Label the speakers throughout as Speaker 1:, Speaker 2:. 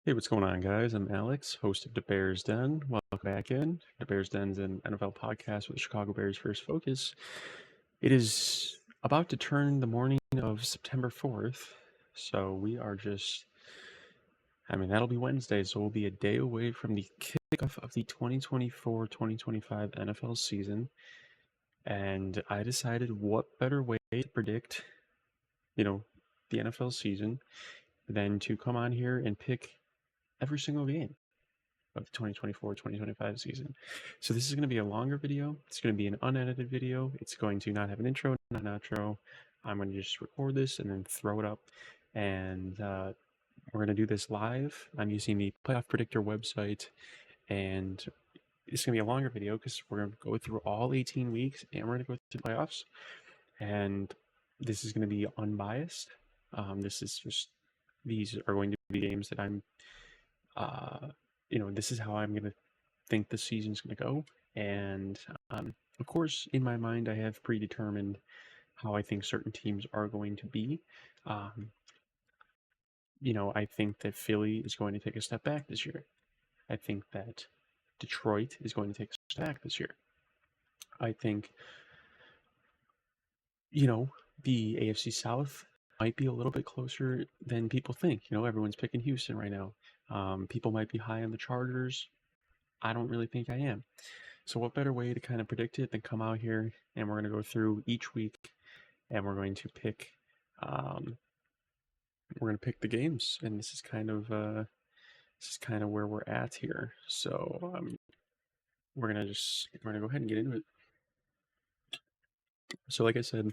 Speaker 1: Hey, what's going on, guys? I'm Alex, host of DaBearsDen. Den. Welcome back in. DaBearsDen's Den's an NFL podcast with the Chicago Bears first focus. It is about to turn the morning of September 4th, so we are that'll be Wednesday, so we'll be a day away from the kickoff of the 2024-2025 NFL season. And I decided what better way to predict, the NFL season than to come on here and pick every single game of the 2024-2025 season. So this is going to be a longer video. It's going to be an unedited video. It's going to not have an intro, not an outro. I'm going to just record this and then throw it up. And we're going to do this live. I'm using the Playoff Predictor website. And it's going to be a longer video because we're going to go through all 18 weeks and we're going to go through the playoffs. And this is going to be unbiased. These are going to be games that I'm this is how I'm going to think the season's going to go. And of course, in my mind, I have predetermined how I think certain teams are going to be. I think that Philly is going to take a step back this year. I think that Detroit is going to take a step back this year. I think, the AFC South might be a little bit closer than people think. Everyone's picking Houston right now. People might be high on the Chargers. I don't really think I am. So what better way to kind of predict it than come out here and we're going to go through each week and we're going to pick the games, and this is kind of where we're at here. So we're gonna go ahead and get into it. So like I said,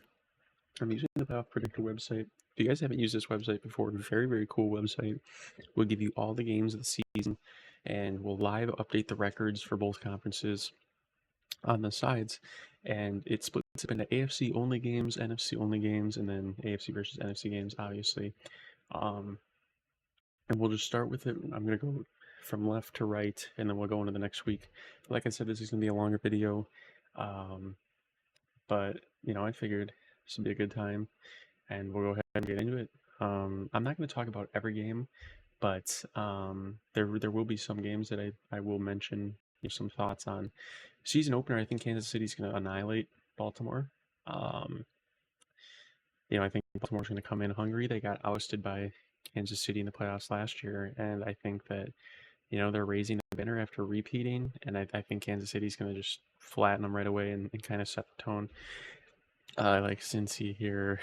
Speaker 1: I'm using the Playoff Predictor website. If you guys haven't used this website before, very, very cool website. We'll give you all the games of the season, and we'll live update the records for both conferences on the sides. And it splits up into AFC only games, NFC only games, and then AFC versus NFC games, obviously. And we'll just start with it. I'm going to go from left to right, and then we'll go into the next week. Like I said, this is going to be a longer video. But, I figured this would be a good time, and we'll go ahead and get into it. I'm not going to talk about every game, but there will be some games that I will mention some thoughts on. Season opener, I think Kansas City's going to annihilate Baltimore. I think Baltimore's going to come in hungry. They got ousted by Kansas City in the playoffs last year, and I think that they're raising the banner after repeating, and I think Kansas City's going to just flatten them right away and kind of set the tone. I like Cincy here.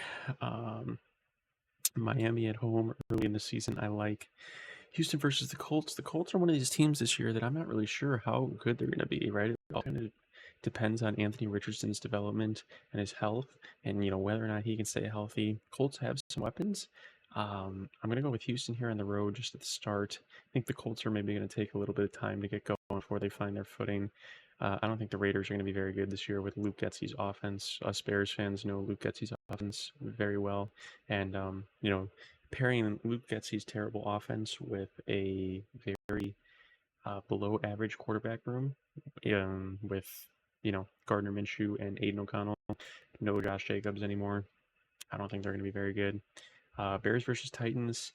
Speaker 1: Miami at home early in the season, I like. Houston versus the Colts. The Colts are one of these teams this year that I'm not really sure how good they're going to be, right? It all kind of depends on Anthony Richardson's development and his health, and whether or not he can stay healthy. Colts have some weapons. I'm going to go with Houston here on the road just at the start. I think the Colts are maybe going to take a little bit of time to get going before they find their footing. I don't think the Raiders are going to be very good this year with Luke Getsy's offense. Us Bears fans know Luke Getsy's offense very well, and pairing Luke Getsy's terrible offense with a very below average quarterback room with Gardner Minshew and Aiden O'Connell, no Josh Jacobs anymore. I don't think they're going to be very good. Bears versus Titans,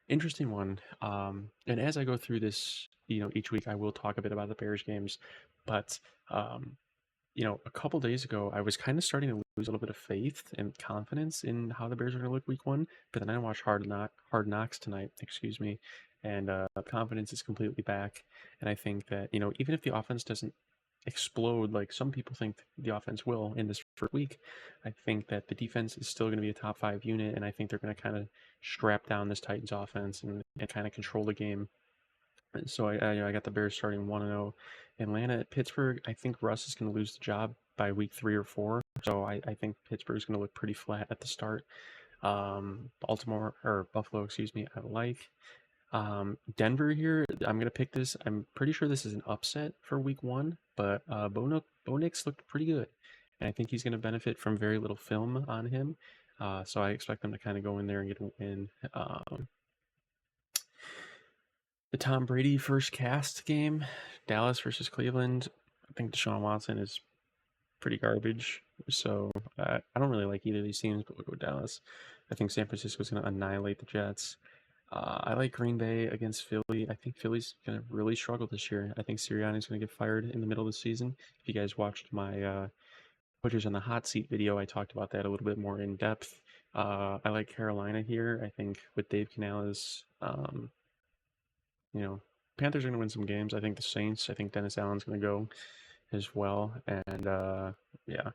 Speaker 1: interesting one. And as I go through this, each week I will talk a bit about the Bears games, but a couple days ago I was kind of starting to lose a little bit of faith and confidence in how the Bears are going to look week one. But then I watched Hard Knocks tonight, and confidence is completely back. And I think that even if the offense doesn't explode like some people think the offense will in this first week, I think that the defense is still going to be a top 5 unit, and I think they're going to kind of strap down this Titans offense and kind of control the game. And so I got the Bears starting 1-0. Atlanta at Pittsburgh, I think Russ is going to lose the job by week 3 or 4. So I think Pittsburgh is going to look pretty flat at the start. Buffalo, I like. Denver here, I'm going to pick this. I'm pretty sure this is an upset for week 1, but Bo Nix looked pretty good. And I think he's going to benefit from very little film on him. So I expect them to kind of go in there and get a win. The Tom Brady first cast game, Dallas versus Cleveland. I think Deshaun Watson is pretty garbage. So I don't really like either of these teams, but we'll go with Dallas. I think San Francisco is going to annihilate the Jets. I like Green Bay against Philly. I think Philly's going to really struggle this year. I think Sirianni's going to get fired in the middle of the season. If you guys watched my Putchers on the Hot Seat video, I talked about that a little bit more in depth. I like Carolina here. I think with Dave Canales, you know, Panthers are going to win some games. I think the Saints, I think Dennis Allen's going to go as well. And yeah,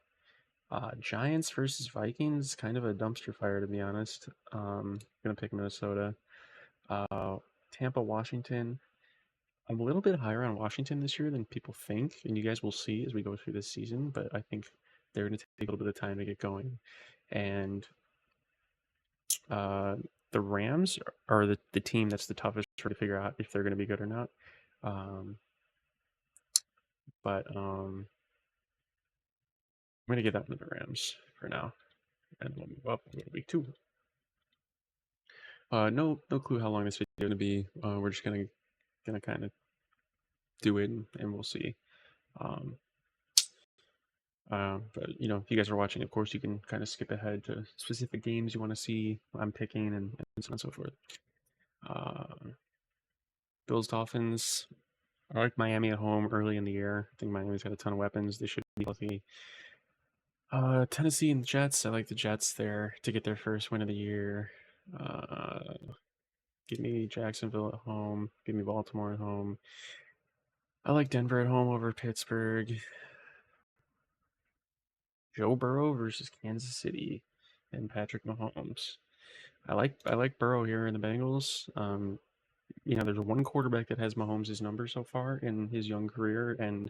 Speaker 1: Giants versus Vikings, kind of a dumpster fire, to be honest. Going to pick Minnesota. Uh, Tampa, Washington. I'm a little bit higher on Washington this year than people think, and you guys will see as we go through this season. But I think they're going to take a little bit of time to get going. And uh, the Rams are the team that's the toughest to figure out if they're going to be good or not. Um, but I'm going to get that one to the Rams for now, and we'll move up to week 2. No clue how long this video is going to be. We're just gonna kind of do it, and we'll see. Um, but if you guys are watching, of course, you can kind of skip ahead to specific games you want to see. I'm picking and so on and so forth. Bills, Dolphins. I like Miami at home early in the year. I think Miami's got a ton of weapons. They should be healthy. Tennessee and the Jets. I like the Jets there to get their first win of the year. Give me Jacksonville at home. Give me Baltimore at home. I like Denver at home over Pittsburgh. Joe Burrow versus Kansas City and Patrick Mahomes. I like Burrow here in the Bengals. There's one quarterback that has Mahomes' number so far in his young career, and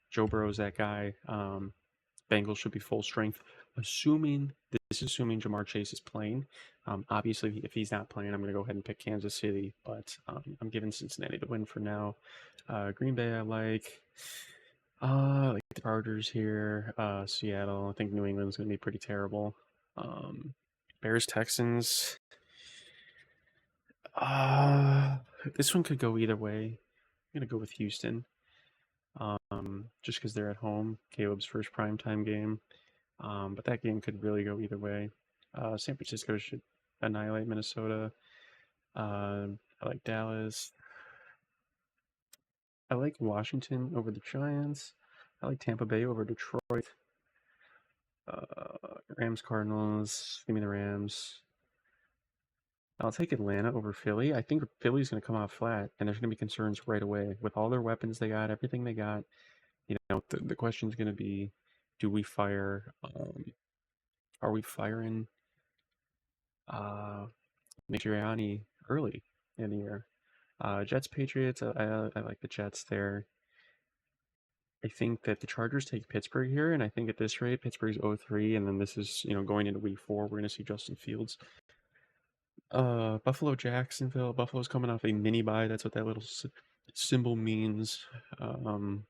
Speaker 1: Joe Burrow's that guy. Bengals should be full strength, assuming Jamar Chase is playing. Obviously, if he's not playing, I'm going to go ahead and pick Kansas City, but I'm giving Cincinnati the win for now. Green Bay, I like the Chargers here. Seattle, I think New England's going to be pretty terrible. Bears, Texans. This one could go either way. I'm going to go with Houston. Just because they're at home. Caleb's first primetime game. But that game could really go either way. San Francisco should annihilate Minnesota. I like Dallas. I like Washington over the Giants. I like Tampa Bay over Detroit. Rams, Cardinals. Give me the Rams. I'll take Atlanta over Philly. I think Philly's going to come out flat, and there's going to be concerns right away with all their weapons they got, everything they got. The question is going to be, do we fire? Are we firing Nick Sirianni early in the year? Jets, Patriots. I like the Jets there. I think that the Chargers take Pittsburgh here, and I think at this rate, Pittsburgh's 0-3, and then this is going into week 4. We're going to see Justin Fields. Buffalo, Jacksonville. Buffalo's coming off a mini bye. That's what that little symbol means. I'm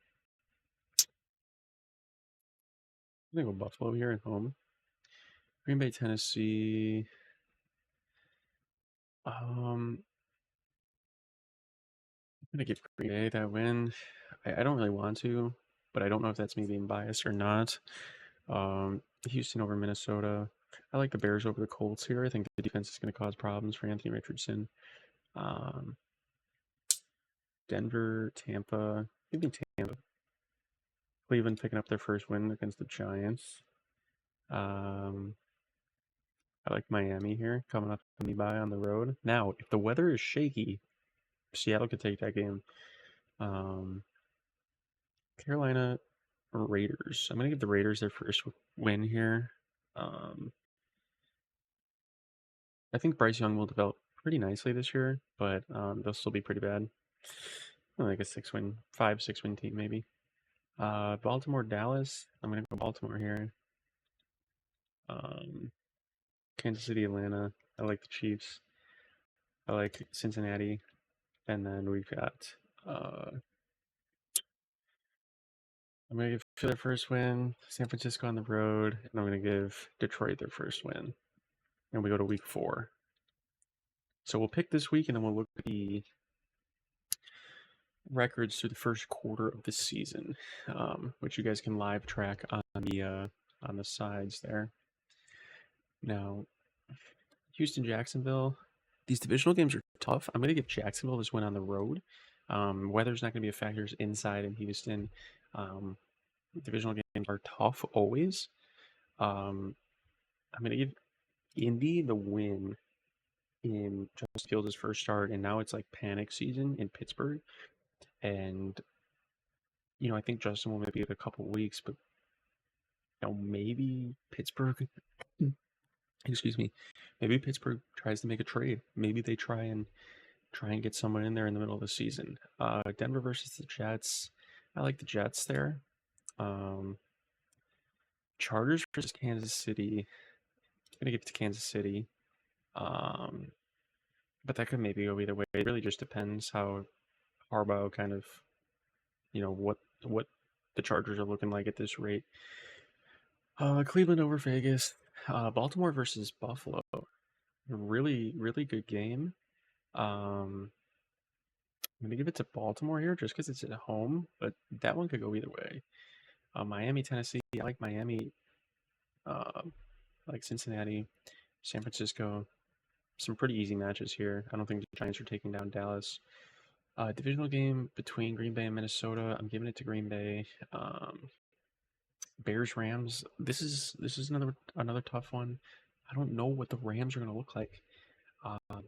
Speaker 1: gonna go Buffalo here at home. Green Bay, Tennessee. I'm gonna give Green Bay that win. I don't really want to, but I don't know if that's me being biased or not. Houston over Minnesota. I like the Bears over the Colts here. I think the defense is going to cause problems for Anthony Richardson. Denver, Tampa. Give me Tampa. Cleveland picking up their first win against the Giants. I like Miami here, coming up to me by on the road. Now, if the weather is shaky, Seattle could take that game. Carolina Raiders. I'm going to give the Raiders their first win here. I think Bryce Young will develop pretty nicely this year, but they'll still be pretty bad. Like a 5-6 win team maybe. Baltimore, Dallas. I'm going to go Baltimore here. Kansas City, Atlanta. I like the Chiefs. I like Cincinnati. And then we've got I'm going to give Philly their first win, San Francisco on the road, and I'm going to give Detroit their first win. And we go to week 4. So we'll pick this week, and then we'll look at the records through the first quarter of the season, which you guys can live track on the sides there. Now, Houston, Jacksonville. These divisional games are tough. I'm going to give Jacksonville this win on the road. Weather's not going to be a factor inside in Houston. Um, Divisional games are tough always. Um, I'm going to give Indy the win in Justin Fields' first start, and now it's like panic season in Pittsburgh. And I think Justin will maybe have a couple weeks, but maybe Pittsburgh. Excuse me. Maybe Pittsburgh tries to make a trade. Maybe they try and get someone in there in the middle of the season. Denver versus the Jets. I like the Jets there. Um, Chargers versus Kansas City. I'm gonna give it to Kansas City. Um, but that could maybe go either way. It really just depends how Harbaugh kind of, what the Chargers are looking like at this rate. Cleveland over Vegas. Baltimore versus Buffalo. Really, really good game. Um, I'm gonna give it to Baltimore here just because it's at home, but that one could go either way. Miami, Tennessee. I like Miami. I like Cincinnati, San Francisco. Some pretty easy matches here. I don't think the Giants are taking down Dallas. Divisional game between Green Bay and Minnesota. I'm giving it to Green Bay. Bears Rams. This is another tough one. I don't know what the Rams are going to look like. Um,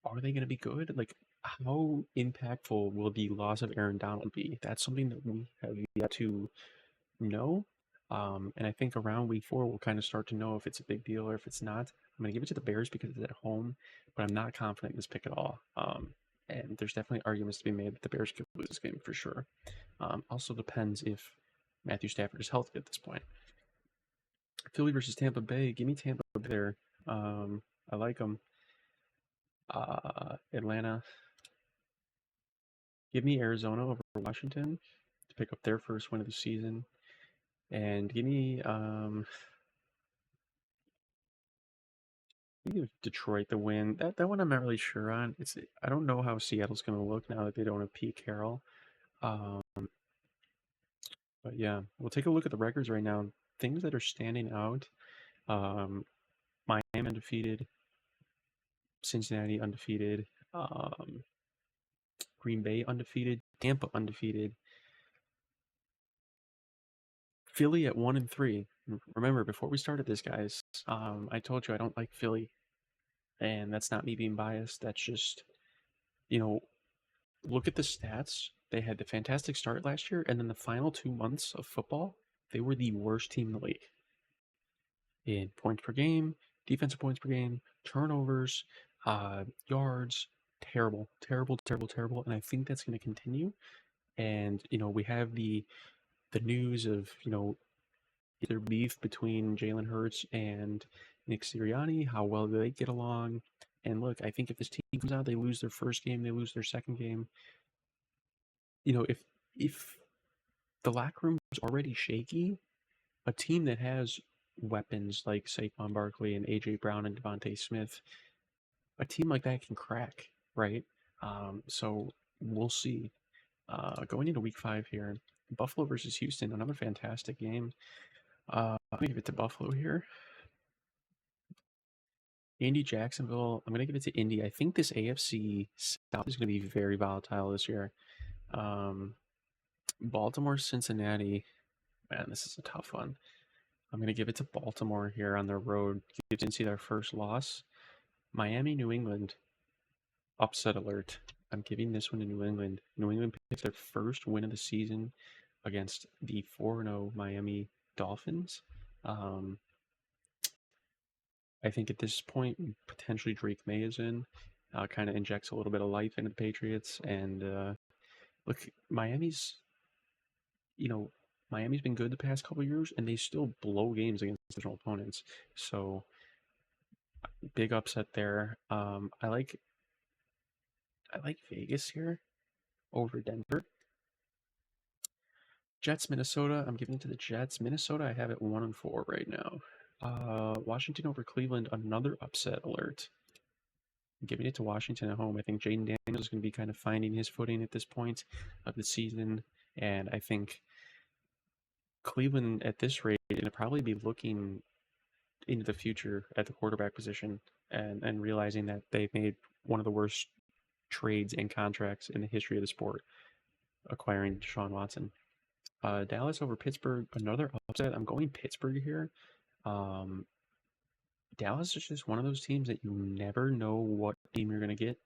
Speaker 1: are they going to be good? Like, how impactful will the loss of Aaron Donald be? That's something that we have yet to know. And I think around week 4, we'll kind of start to know if it's a big deal or if it's not. I'm going to give it to the Bears because it's at home, but I'm not confident in this pick at all. And there's definitely arguments to be made that the Bears could lose this game for sure. Also depends if Matthew Stafford is healthy at this point. Philly versus Tampa Bay. Give me Tampa Bay there. I like them. Atlanta. Give me Arizona over Washington to pick up their first win of the season. And give me Detroit the win. That one I'm not really sure on. I don't know how Seattle's going to look now that they don't have Pete Carroll. Um, but yeah, we'll take a look at the records right now. Things that are standing out: Miami undefeated, Cincinnati undefeated, Green Bay undefeated, Tampa undefeated, Philly at 1-3. Remember, before we started this, guys, I told you I don't like Philly, and that's not me being biased. That's just, you know, look at the stats. They had the fantastic start last year, and then the final 2 months of football, they were the worst team in the league in points per game, defensive points per game, turnovers, yards. Terrible, terrible, terrible, terrible. And I think that's going to continue. And we have the news of either beef between Jalen Hurts and Nick Sirianni. How well do they get along? And look, I think if this team comes out, they lose their first game, they lose their second game. If the locker room is already shaky, a team that has weapons like Saquon Barkley and AJ Brown and Devontae Smith, a team like that can crack, right? So we'll see. Going into week 5 here, Buffalo versus Houston, another fantastic game. I'm gonna give it to Buffalo here. Indy, Jacksonville. I'm gonna give it to Indy. I think this AFC South is gonna be very volatile this year. Baltimore, Cincinnati. Man, this is a tough one. I'm going to give it to Baltimore here on their road. Give Cincy their first loss. Miami, New England. Upset alert. I'm giving this one to New England. New England picks their first win of the season against the 4-0 Miami Dolphins. I think at this point, potentially Drake May is in. Kind of injects a little bit of life into the Patriots. And look, Miami's been good the past couple of years, and they still blow games against divisional opponents. So big upset there. I like Vegas here over Denver. Jets, Minnesota. I'm giving it to the Jets. Minnesota, I have it 1-4 right now. Washington over Cleveland. Another upset alert. I'm giving it to Washington at home. I think Jaden Daniels is going to be kind of finding his footing at this point of the season, and I think Cleveland at this rate is going to probably be looking into the future at the quarterback position and realizing that they've made one of the worst trades and contracts in the history of the sport, acquiring Deshaun Watson. Dallas over Pittsburgh, another upset. I'm going Pittsburgh here. Um, Dallas is just one of those teams that you never know what team you're going to get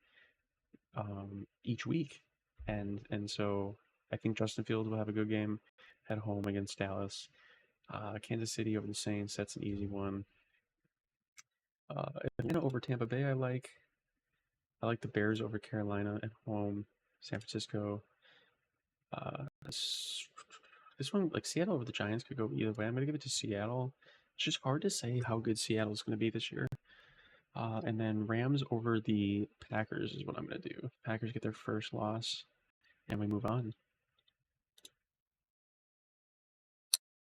Speaker 1: each week, and so I think Justin Fields will have a good game at home against Dallas. Kansas City over the Saints, that's an easy one. Atlanta over Tampa Bay, I like. I like the Bears over Carolina at home. San Francisco. This one, like Seattle over the Giants, could go either way. I'm going to give it to Seattle. It's just hard to say how good Seattle is going to be this year. And then Rams over the Packers is what I'm going to do. Packers get their first loss, and we move on.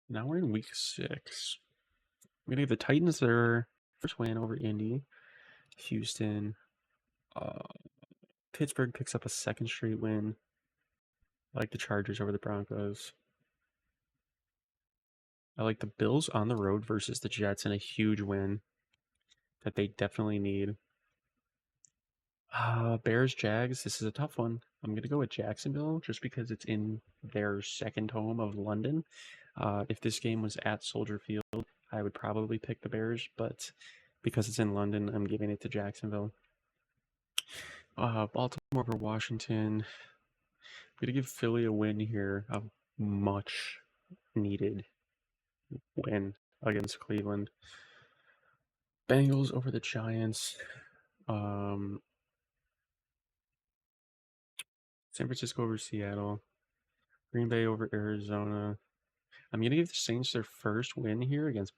Speaker 1: Now we're in week 6. I'm going to give the Titans their first win over Indy. Houston. Pittsburgh picks up a second straight win. I like the Chargers over the Broncos. I like the Bills on the road versus the Jets in a huge win that they definitely need. Bears, Jags. This is a tough one. I'm going to go with Jacksonville just because it's in their second home of London. If this game was at Soldier Field, I would probably pick the Bears, but because it's in London, I'm giving it to Jacksonville. Baltimore over Washington. I'm going to give Philly a win here, a much needed win against Cleveland. Bengals over the Giants. San Francisco over Seattle. Green Bay over Arizona. I'm going to give the Saints their first win here against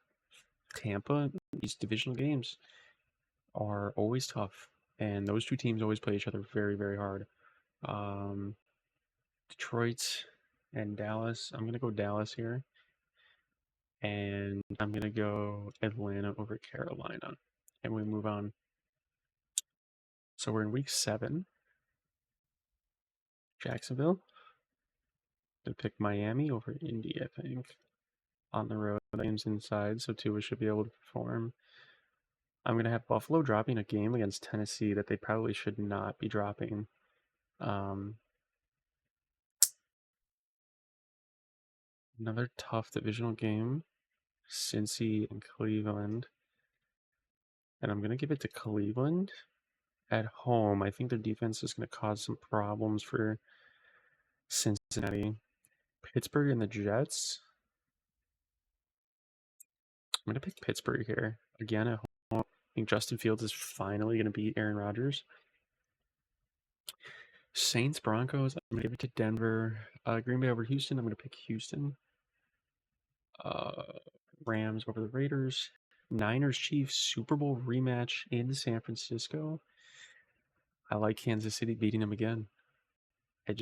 Speaker 1: Tampa. These divisional games are always tough, and those two teams always play each other very, very hard. Detroit and Dallas. I'm going to go Dallas here. And I'm going to go Atlanta over Carolina. And we move on. So we're in week 7. Jacksonville. Going to pick Miami over Indy, I think. On the road, games inside, so Tua should be able to perform. I'm going to have Buffalo dropping a game against Tennessee that they probably should not be dropping. Another tough divisional game. Cincy and Cleveland. And I'm going to give it to Cleveland at home. I think their defense is going to cause some problems for Cincinnati. Pittsburgh and the Jets. I'm going to pick Pittsburgh here. Again, at home. I think Justin Fields is finally going to beat Aaron Rodgers. Saints, Broncos. I'm going to give it to Denver. Green Bay over Houston. I'm going to pick Houston. Rams over the Raiders. Niners, Chiefs, Super Bowl rematch in San Francisco. I like Kansas City beating them again. I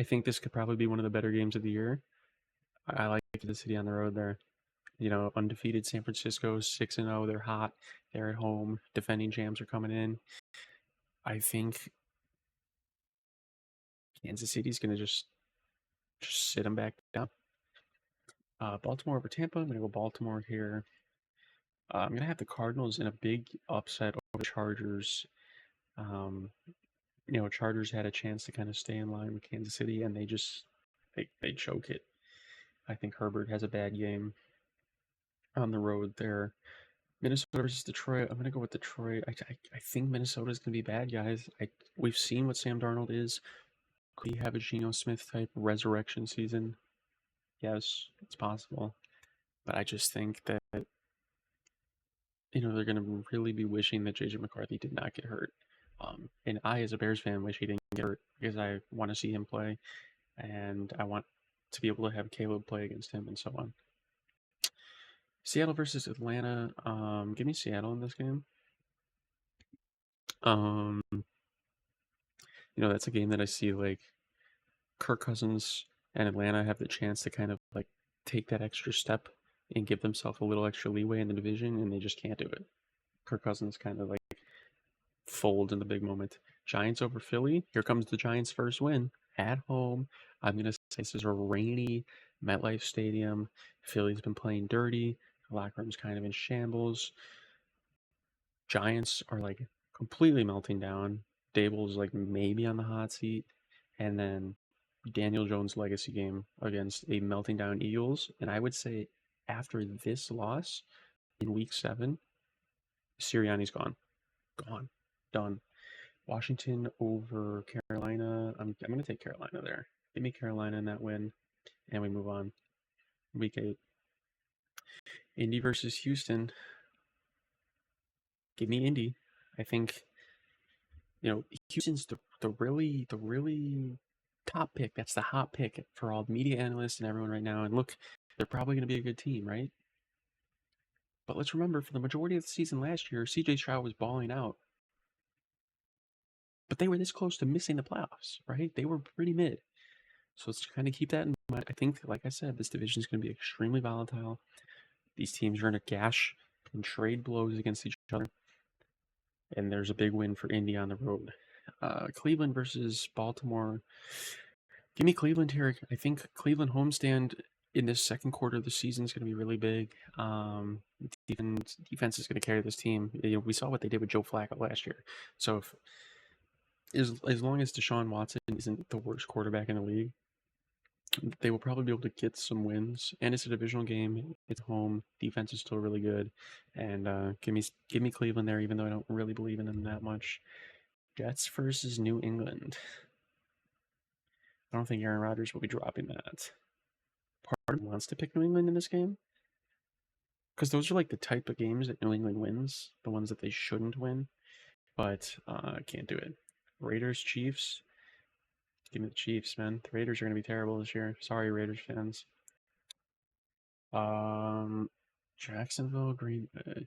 Speaker 1: think this could probably be one of the better games of the year. I like Kansas City on the road there. You know, undefeated San Francisco, 6-0. They're hot. They're at home. Defending champs are coming in. I think Kansas City's going to just sit them back down. Baltimore over Tampa. I'm going to go Baltimore here. I'm going to have the Cardinals in a big upset over Chargers. Chargers had a chance to kind of stay in line with Kansas City, and they choke it. I think Herbert has a bad game on the road there. Minnesota versus Detroit. I'm going to go with Detroit. I think Minnesota's going to be bad, guys. We've seen what Sam Darnold is. Could he have a Geno Smith type resurrection season? Yes, it's possible. But I just think that, they're going to really be wishing that J.J. McCarthy did not get hurt. And I, as a Bears fan, wish he didn't get hurt because I want to see him play. And I want to be able to have Caleb play against him and so on. Seattle versus Atlanta. Give me Seattle in this game. That's a game that I see like Kirk Cousins and Atlanta have the chance to kind of like take that extra step and give themselves a little extra leeway in the division, and they just can't do it. Kirk Cousins kind of like fold in the big moment. Giants over Philly. Here comes the Giants' first win at home. I'm going to say this is a rainy MetLife Stadium. Philly's been playing dirty. The locker room's kind of in shambles. Giants are like completely melting down. Dable's like maybe on the hot seat, and then Daniel Jones' legacy game against a melting down Eagles. And I would say after this loss in Week 7, Sirianni's gone, done. Washington over Carolina. I'm going to take Carolina there. Give me Carolina in that win, and we move on. Week 8, Indy versus Houston. Give me Indy. I think Houston's the really top pick. That's the hot pick for all media analysts and everyone right now. And look, they're probably going to be a good team, right? But let's remember, for the majority of the season last year, CJ Stroud was balling out. But they were this close to missing the playoffs, right? They were pretty mid. So let's kind of keep that in mind. I think, like I said, this division is going to be extremely volatile. These teams are going to gash and trade blows against each other. And there's a big win for Indy on the road. Cleveland versus Baltimore. Give me Cleveland here. I think Cleveland homestand in this second quarter of the season is going to be really big. Defense is going to carry this team. We saw what they did with Joe Flacco last year. So as long as Deshaun Watson isn't the worst quarterback in the league, they will probably be able to get some wins. And it's a divisional game. It's home. Defense is still really good. And give me Cleveland there, even though I don't really believe in them that much. Jets versus New England. I don't think Aaron Rodgers will be dropping that. Part of me wants to pick New England in this game, because those are like the type of games that New England wins, the ones that they shouldn't win, but I can't do it. Raiders, Chiefs. Give me the Chiefs, man. The Raiders are going to be terrible this year. Sorry, Raiders fans. Jacksonville, Green Bay.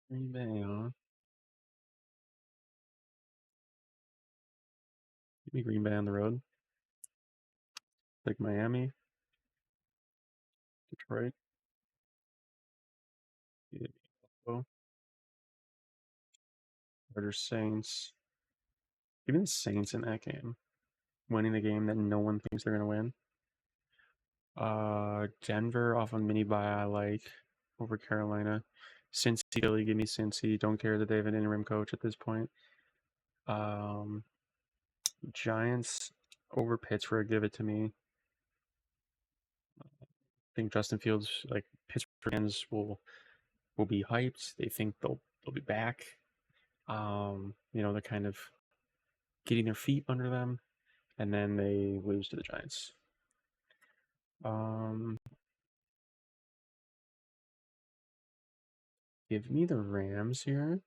Speaker 1: Green Bay, huh? Give me Green Bay on the road. Like Miami, Detroit. Give me Buffalo. Raiders, Saints. Give me the Saints in that game. Winning the game that no one thinks they're going to win. Denver off a mini bye I like over Carolina. Cincy, Philly, give me Cincy. Don't care that they have an interim coach at this point. Um, Giants over Pittsburgh, give it to me. I think Justin Fields, like Pittsburgh fans, will be hyped. They think they'll be back. They're kind of getting their feet under them, and then they lose to the Giants. Give me the Rams here.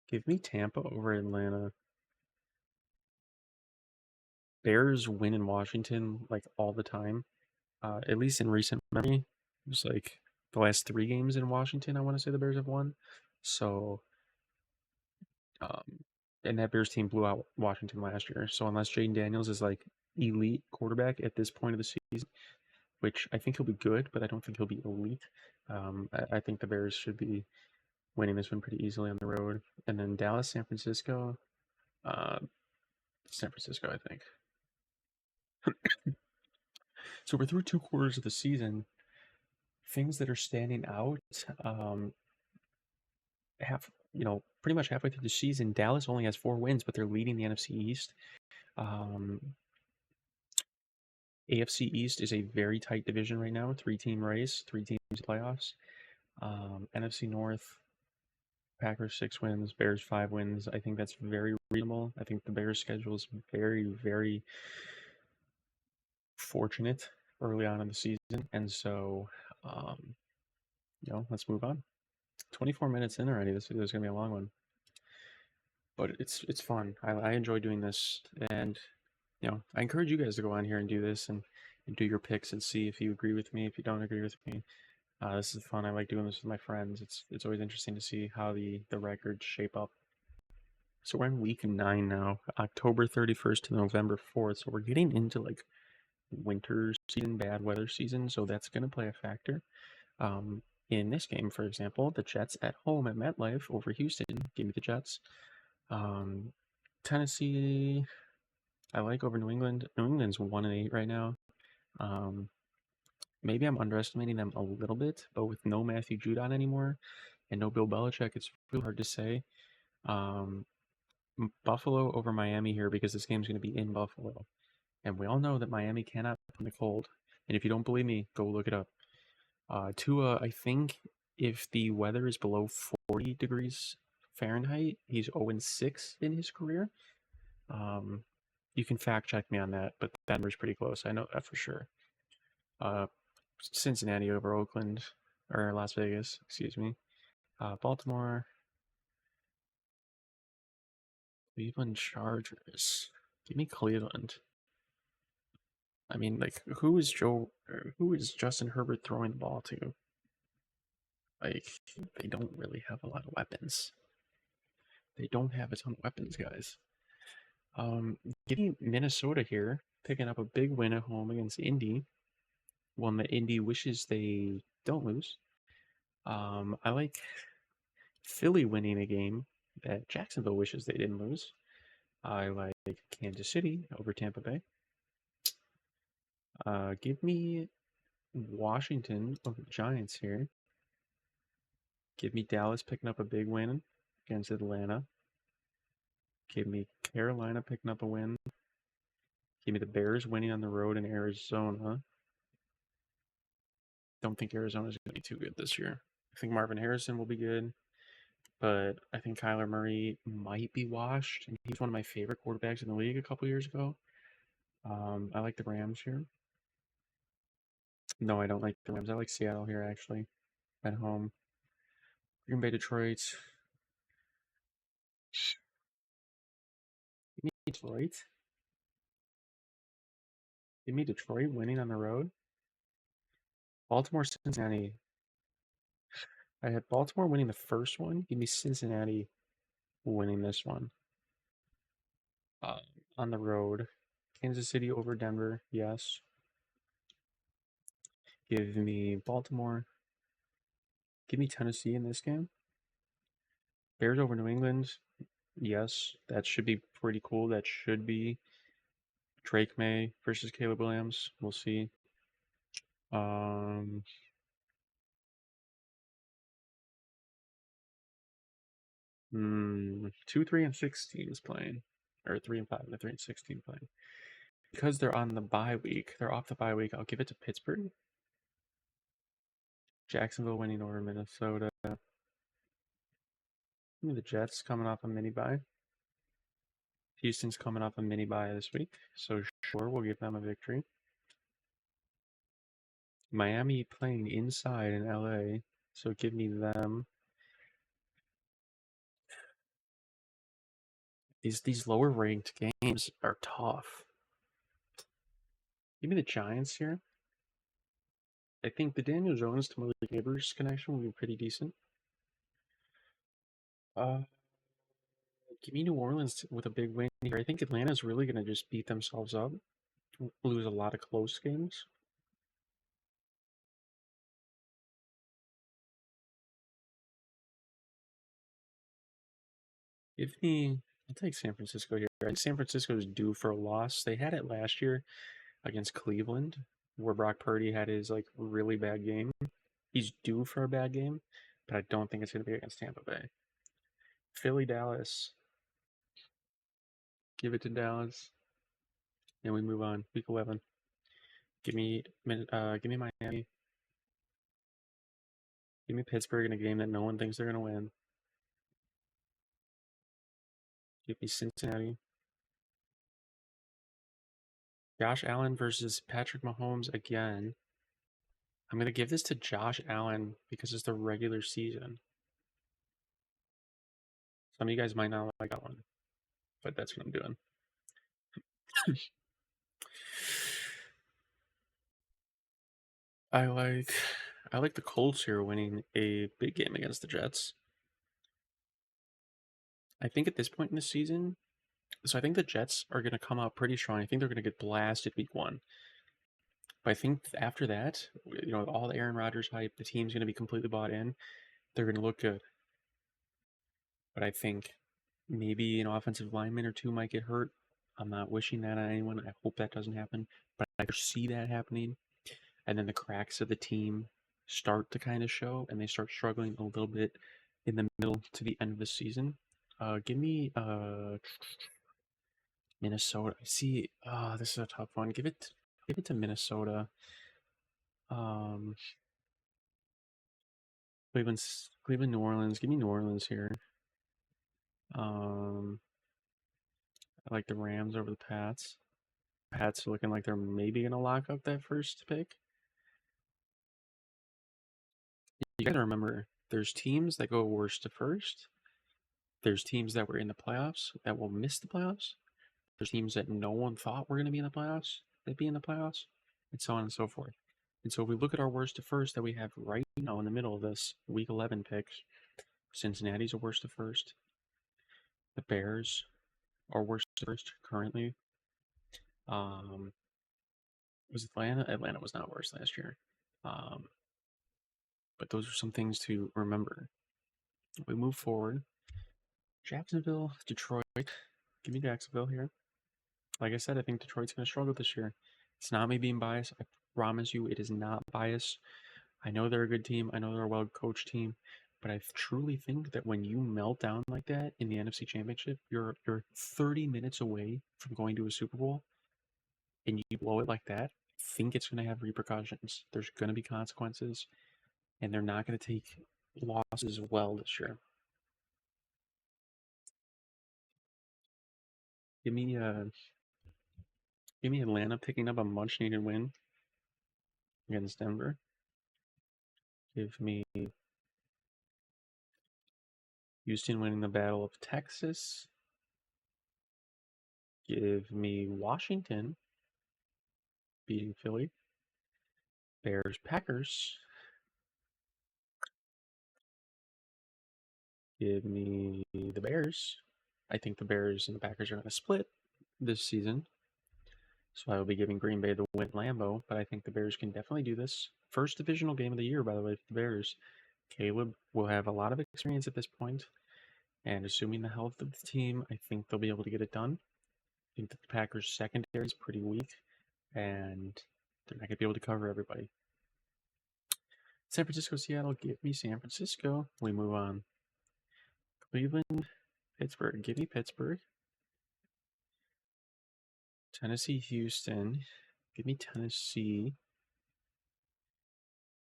Speaker 1: Give me Tampa over Atlanta. Bears win in Washington like all the time. At least in recent memory, it was like the last 3 games in Washington. I want to say the Bears have won. So, um, and that Bears team blew out Washington last year. So unless Jaden Daniels is like elite quarterback at this point of the season, which I think he'll be good, but I don't think he'll be elite. I think the Bears should be winning this one pretty easily on the road. And then Dallas, San Francisco. San Francisco, I think. So we're through 2 quarters of the season. Things that are standing out. Pretty much halfway through the season, Dallas only has 4 wins, but they're leading the NFC East. AFC East is a very tight division right now. 3-team race, 3 teams playoffs. NFC North, Packers 6 wins, Bears 5 wins. I think that's very reasonable. I think the Bears' schedule is very, very fortunate early on in the season, and so let's move on. 24 minutes in already. This video is gonna be a long one, but it's fun. I enjoy doing this, and I encourage you guys to go on here and do this and do your picks and see if you agree with me, if you don't agree with me. This is fun. I like doing this with my friends. It's always interesting to see how the records shape up. So we're in week 9 now, October 31st to November 4th. So we're getting into like winter season, bad weather season. So that's going to play a factor. In this game, for example, the Jets at home at MetLife over Houston. Give me the Jets. Tennessee, I like over New England. New England's 1-8 right now. maybe I'm underestimating them a little bit, but with no Matthew Judon anymore and no Bill Belichick, it's really hard to say. Um, Buffalo over Miami here because this game's going to be in Buffalo. And we all know that Miami cannot play in the cold. And if you don't believe me, go look it up. Tua, I think if the weather is below 40 degrees Fahrenheit, he's 0-6 in his career. You can fact check me on that, but that number's pretty close. I know that for sure. Cincinnati over Oakland, or Las Vegas, excuse me. Baltimore, Cleveland Chargers. Give me Cleveland. I mean, like, who is Justin Herbert throwing the ball to? Like, they don't really have a lot of weapons. They don't have a ton of weapons, guys. Give me Minnesota here, picking up a big win at home against Indy. One that Indy wishes they don't lose. I like Philly winning a game that Jacksonville wishes they didn't lose. I like Kansas City over Tampa Bay. Give me Washington over the Giants here. Give me Dallas picking up a big win against Atlanta. Give me Carolina picking up a win. Give me the Bears winning on the road in Arizona. Don't think Arizona's going to be too good this year. I think Marvin Harrison will be good, but I think Kyler Murray might be washed. And he's one of my favorite quarterbacks in the league a couple years ago. I like the Rams here. No, I don't like the Rams. I like Seattle here, actually, at home. Green Bay, Detroit. Give me Detroit. Give me Detroit winning on the road. Baltimore, Cincinnati. I had Baltimore winning the first one. Give me Cincinnati winning this one. On the road. Kansas City over Denver, yes. Give me Baltimore. Give me Tennessee in this game. Bears over New England, yes. That should be pretty cool. That should be Drake May versus Caleb Williams. We'll see. 2, 3, and 6 teams playing, or 3 and 5 and 3 and 16 playing. Because they're on the bye week, they're off the bye week. I'll give it to Pittsburgh. Jacksonville winning over Minnesota. Give me the Jets coming off a mini bye. Houston's coming off a mini bye this week, so sure, we'll give them a victory. Miami playing inside in LA, so give me them. These lower ranked games are tough. Give me the Giants here. I think the Daniel Jones to Malik Neighbors connection will be pretty decent. Give me New Orleans with a big win here. I think Atlanta's really going to just beat themselves up, lose a lot of close games. I'll take San Francisco here. I think San Francisco is due for a loss. They had it last year against Cleveland, where Brock Purdy had his like really bad game. He's due for a bad game, but I don't think it's going to be against Tampa Bay. Philly, Dallas. Give it to Dallas. And we move on. Week 11. Give me Miami. Give me Pittsburgh in a game that no one thinks they're going to win. Give me Cincinnati. Josh Allen versus Patrick Mahomes again. I'm going to give this to Josh Allen because it's the regular season. Some of you guys might not like that one, but that's what I'm doing. I like the Colts here winning a big game against the Jets. I think at this point in the season, so I think the Jets are going to come out pretty strong. I think they're going to get blasted week 1. But I think after that, all the Aaron Rodgers hype, the team's going to be completely bought in. They're going to look good. But I think maybe an offensive lineman or two might get hurt. I'm not wishing that on anyone. I hope that doesn't happen. But I see that happening. and then the cracks of the team start to kind of show, and they start struggling a little bit in the middle to the end of the season. Give me Minnesota. I see. This is a tough one. Give it to Minnesota. Um, Cleveland, New Orleans. Give me New Orleans here. I like the Rams over the Pats. Pats are looking like they're maybe gonna lock up that first pick. You gotta remember, there's teams that go worst to first. There's teams that were in the playoffs that will miss the playoffs. There's teams that no one thought were gonna be in the playoffs that be in the playoffs, and so on and so forth. And so if we look at our worst to first that we have right now in the middle of this Week 11 picks, Cincinnati's a worst to first. The Bears are worst to first currently. Was Atlanta? Atlanta was not worse last year. But those are some things to remember. We move forward. Jacksonville, Detroit. Give me Jacksonville here. Like I said, I think Detroit's going to struggle this year. It's not me being biased. I promise you it is not bias. I know they're a good team. I know they're a well-coached team. But I truly think that when you melt down like that in the NFC Championship, you're 30 minutes away from going to a Super Bowl, and you blow it like that, I think it's going to have repercussions. There's going to be consequences, and they're not going to take losses well this year. Give me Atlanta picking up a much needed win against Denver. Give me Houston winning the Battle of Texas. Give me Washington beating Philly. Bears Packers. Give me the Bears. I think the Bears and the Packers are going to split this season. So I will be giving Green Bay the win at Lambeau, but I think the Bears can definitely do this. First divisional game of the year, by the way, for the Bears. Caleb will have a lot of experience at this point, and assuming the health of the team, I think they'll be able to get it done. I think that the Packers' secondary is pretty weak, and they're not going to be able to cover everybody. San Francisco, Seattle, give me San Francisco. We move on. Cleveland, Pittsburgh, give me Pittsburgh. Tennessee, Houston, give me Tennessee.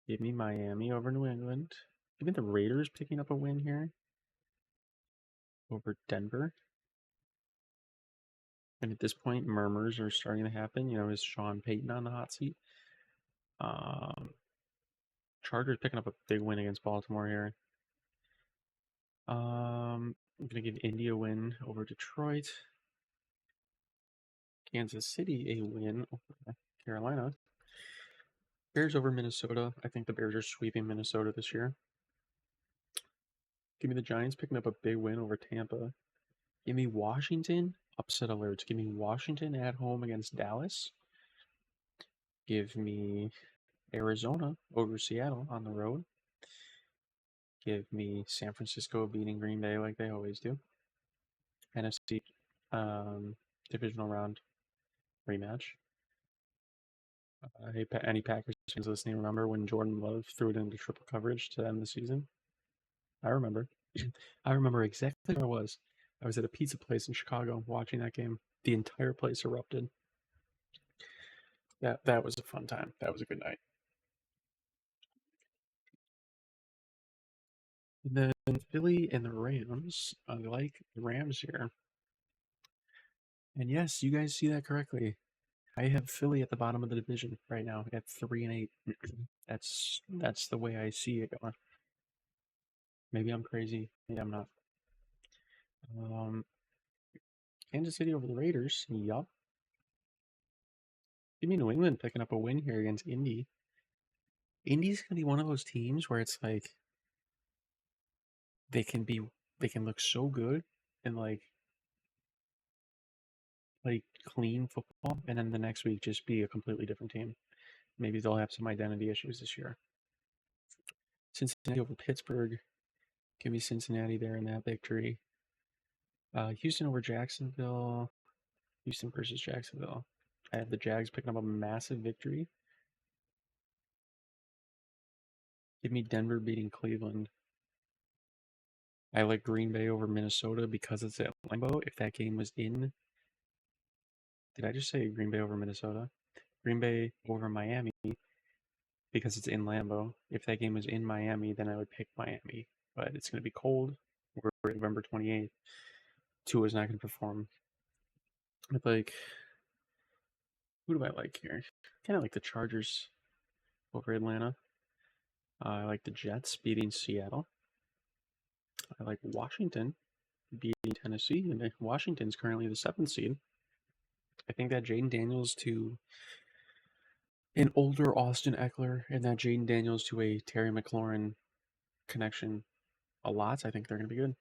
Speaker 1: Give me Miami over New England. Give me the Raiders picking up a win here over Denver. And at this point, murmurs are starting to happen. You know, is Sean Payton on the hot seat? Chargers picking up a big win against Baltimore here. I'm going to give Indy a win over Detroit. Kansas City a win over Carolina. Bears over Minnesota. I think the Bears are sweeping Minnesota this year. Give me the Giants picking up a big win over Tampa. Give me Washington. Upset alerts. Give me Washington at home against Dallas. Give me Arizona over Seattle on the road. Give me San Francisco beating Green Bay like they always do. NFC divisional round rematch. Hey, any Packers fans listening, remember when Jordan Love threw it into triple coverage to end the season? I remember. I remember exactly where I was. I was at a pizza place in Chicago watching that game. The entire place erupted. That was a fun time. That was a good night. And then Philly and the Rams. I like the Rams here. And yes, you guys see that correctly. I have Philly at the bottom of the division right now at 3-8. That's the way I see it going. Maybe I'm crazy. Maybe I'm not. Kansas City over the Raiders. Yup. Give me New England picking up a win here against Indy. Indy's gonna be one of those teams where it's like they can look so good and like clean football, and then the next week just be a completely different team. Maybe they'll have some identity issues this year. Cincinnati over Pittsburgh. Give me Cincinnati there in that victory. Houston over Jacksonville. Houston versus Jacksonville. I have the Jags picking up a massive victory. Give me Denver beating Cleveland. I like Green Bay over Minnesota because it's at Lambeau. If that game was in, did I just say Green Bay over Minnesota? Green Bay over Miami because it's in Lambeau. If that game was in Miami, then I would pick Miami. But it's going to be cold. We're November 28th. Tua's not going to perform. But like, who do I like here? Kind of like the Chargers over Atlanta. I like the Jets beating Seattle. I like Washington beating Tennessee, and Washington's currently the 7th seed. I think that Jaden Daniels to an older Austin Eckler and that Jaden Daniels to a Terry McLaurin connection a lot. I think they're going to be good.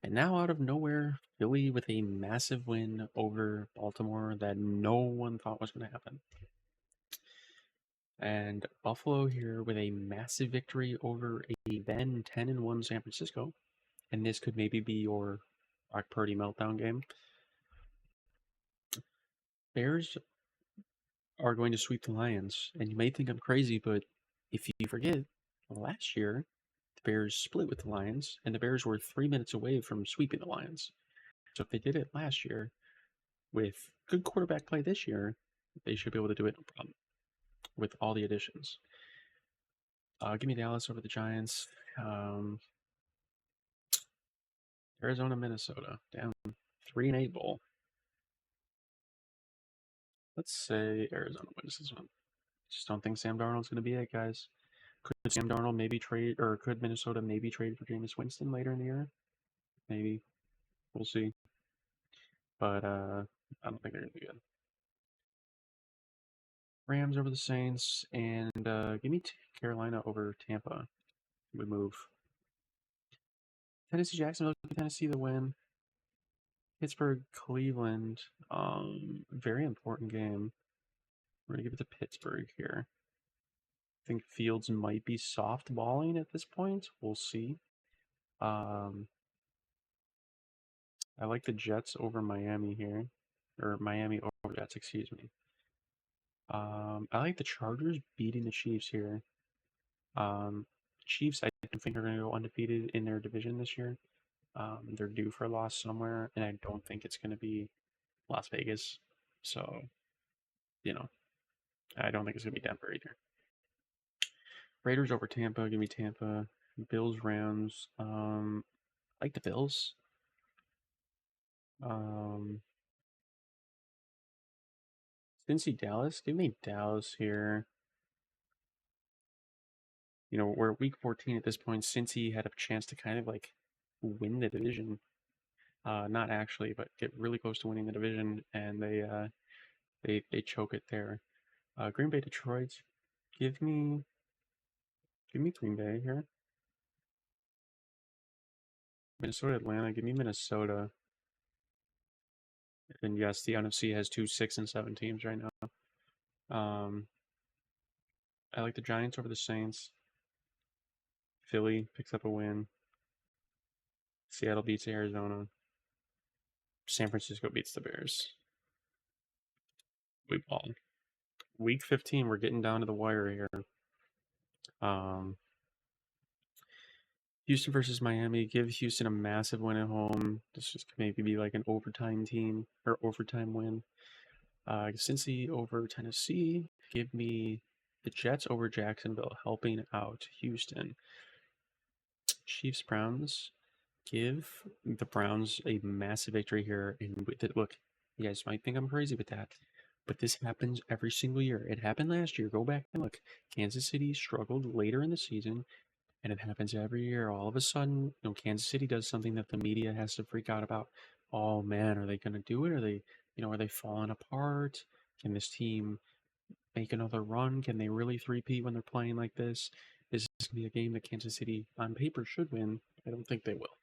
Speaker 1: And now, out of nowhere, Philly with a massive win over Baltimore that no one thought was going to happen. And Buffalo here with a massive victory over a then 10-1 San Francisco. And this could maybe be your Brock Purdy meltdown game. Bears are going to sweep the Lions. And you may think I'm crazy, but if you forget, last year, the Bears split with the Lions, and the Bears were 3 minutes away from sweeping the Lions. So if they did it last year, with good quarterback play this year, they should be able to do it no problem with all the additions. Give me Dallas over the Giants. Arizona, Minnesota, down 3-8 bowl. Let's say Arizona wins this one. Just don't think Sam Darnold's going to be it, guys. Could Sam Darnold maybe trade, or could Minnesota maybe trade for Jameis Winston later in the year? Maybe. We'll see. But I don't think they're going to be good. Rams over the Saints, and give me Carolina over Tampa. We move. Tennessee, Jacksonville, Tennessee the win. Pittsburgh, Cleveland. Very important game. We're gonna give it to Pittsburgh here. I think Fields might be softballing at this point. We'll see. I like the Jets over Miami here, or Miami over Jets. Excuse me. I like the Chargers beating the Chiefs here. Chiefs, I don't think are going to go undefeated in their division this year. They're due for a loss somewhere, and I don't think it's going to be Las Vegas. So, I don't think it's going to be Denver either. Raiders over Tampa. Give me Tampa. Bills, Rams. I like the Bills. Cincy, Dallas. Give me Dallas here. We're at week 14 at this point. Cincy had a chance to kind of like win the division. Not actually, but get really close to winning the division, and they choke it there. Green Bay, Detroit. Give me Green Bay here. Minnesota, Atlanta. Give me Minnesota. And yes, the NFC has 2 6 and 7 teams right now. I like the Giants over the Saints. Philly picks up a win. Seattle beats Arizona. San Francisco beats the Bears. We ball. Week 15, we're getting down to the wire here. Houston versus Miami. Give Houston a massive win at home. This just maybe be like an overtime team or overtime win. Cincy over Tennessee. Give me the Jets over Jacksonville, helping out Houston. Chiefs Browns. Give the Browns a massive victory here. And look, you guys might think I'm crazy with that, but this happens every single year. It happened last year. Go back and look. Kansas City struggled later in the season, and it happens every year. All of a sudden, Kansas City does something that the media has to freak out about. Oh man, are they going to do it? Are they falling apart? Can this team make another run? Can they really three-peat when they're playing like this? This is going to be a game that Kansas City, on paper, should win. I don't think they will.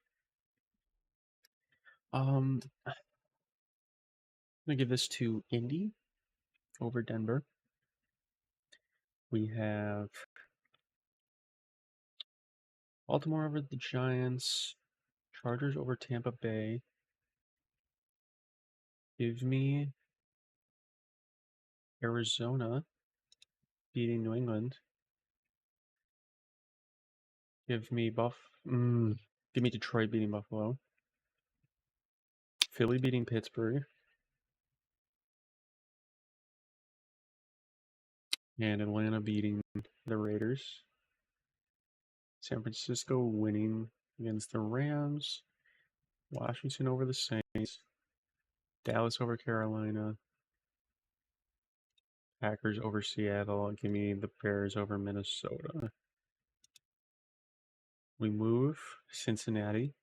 Speaker 1: I'm going to give this to Indy over Denver. We have Baltimore over the Giants. Chargers over Tampa Bay. Give me Arizona beating New England. Give me Give me Detroit beating Buffalo. Philly beating Pittsburgh. And Atlanta beating the Raiders. San Francisco winning against the Rams. Washington over the Saints. Dallas over Carolina. Packers over Seattle. Give me the Bears over Minnesota. We move Cincinnati.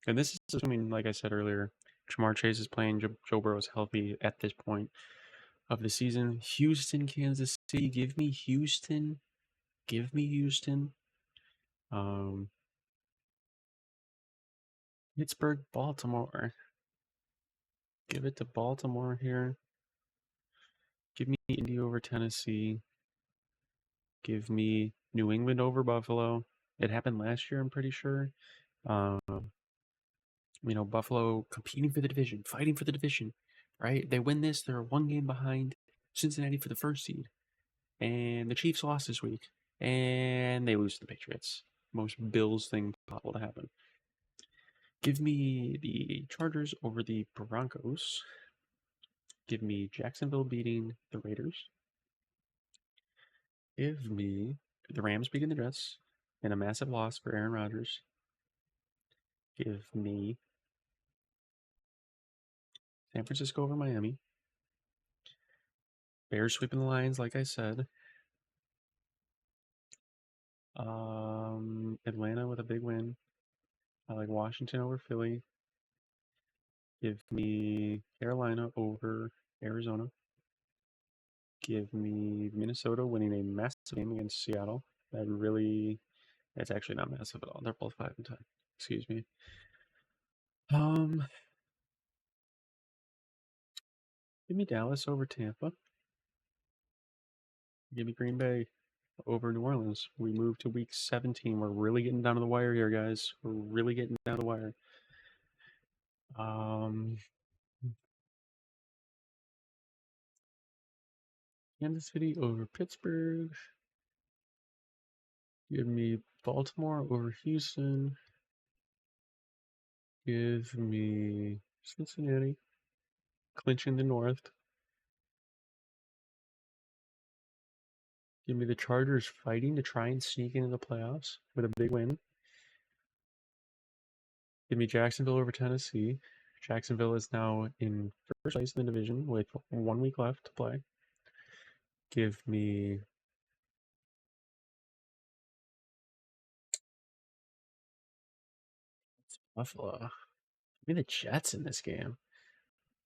Speaker 1: And this is assuming, like I said earlier, Jamar Chase is playing, Joe Burrow is healthy at this point of the season. Houston, Kansas City. Give me Houston. Give me Houston. Pittsburgh, Baltimore. Give it to Baltimore here. Give me Indy over Tennessee. Give me New England over Buffalo. It happened last year, I'm pretty sure. Um, Buffalo competing for the division, fighting for the division, right? They win this, they're one game behind Cincinnati for the first seed. And the Chiefs lost this week. And they lose to the Patriots. Most Bills thing possible to happen. Give me the Chargers over the Broncos. Give me Jacksonville beating the Raiders. Give me the Rams beating the Jets and a massive loss for Aaron Rodgers. Give me San Francisco over Miami. Bears sweeping the Lions, like I said. Atlanta with a big win. I like Washington over Philly. Give me Carolina over Arizona. Give me Minnesota winning a massive game against Seattle. It's actually not massive at all. They're both 5-10. Excuse me. Give me Dallas over Tampa. Give me Green Bay over New Orleans. We move to week 17. We're really getting down to the wire here, guys. We're really getting down to the wire. Kansas City over Pittsburgh. Give me Baltimore over Houston. Give me Cincinnati clinching the North. Give me the Chargers fighting to try and sneak into the playoffs with a big win. Give me Jacksonville over Tennessee. Jacksonville is now in first place in the division with 1 week left to play. Give me Buffalo. Give me the Jets in this game.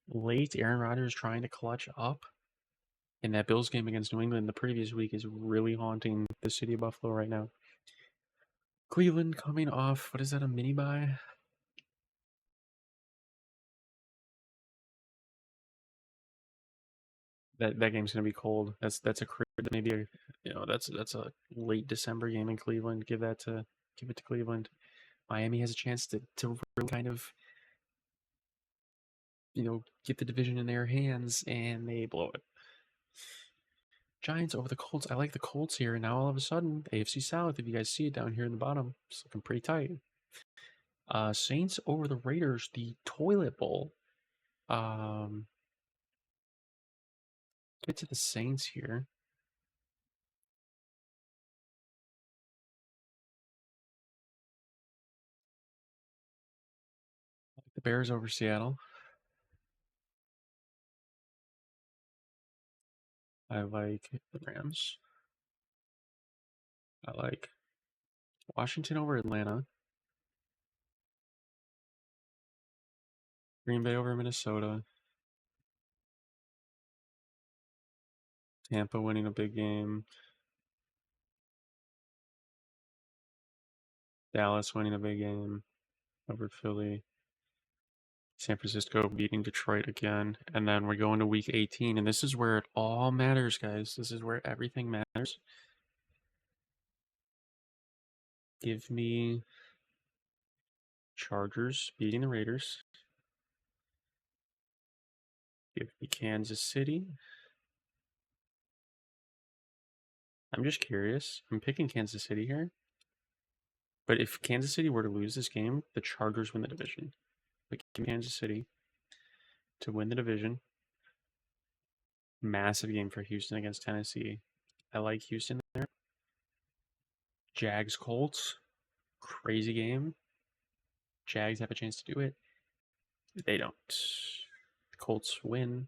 Speaker 1: Late Aaron Rodgers trying to clutch up. And that Bills game against New England the previous week is really haunting the city of Buffalo right now. Cleveland coming off, what is that, a mini bye? That game's gonna be cold. That's a maybe that's a late December game in Cleveland. Give it to Cleveland. Miami has a chance to really kind of get the division in their hands, and they blow it. Giants over the Colts. I like the Colts here. And now all of a sudden, AFC South, if you guys see it down here in the bottom, it's looking pretty tight. Saints over the Raiders, the toilet bowl. Get to the Saints here. The Bears over Seattle. I like the Rams. I like Washington over Atlanta. Green Bay over Minnesota. Tampa winning a big game. Dallas winning a big game over Philly. San Francisco beating Detroit again. And then we're going to week 18. And this is where it all matters, guys. This is where everything matters. Give me Chargers beating the Raiders. Give me Kansas City. I'm just curious. I'm picking Kansas City here. But if Kansas City were to lose this game, the Chargers win the division. Like Kansas City to win the division. Massive game for Houston against Tennessee. I like Houston there. Jags Colts. Crazy game. Jags have a chance to do it. They don't. The Colts win.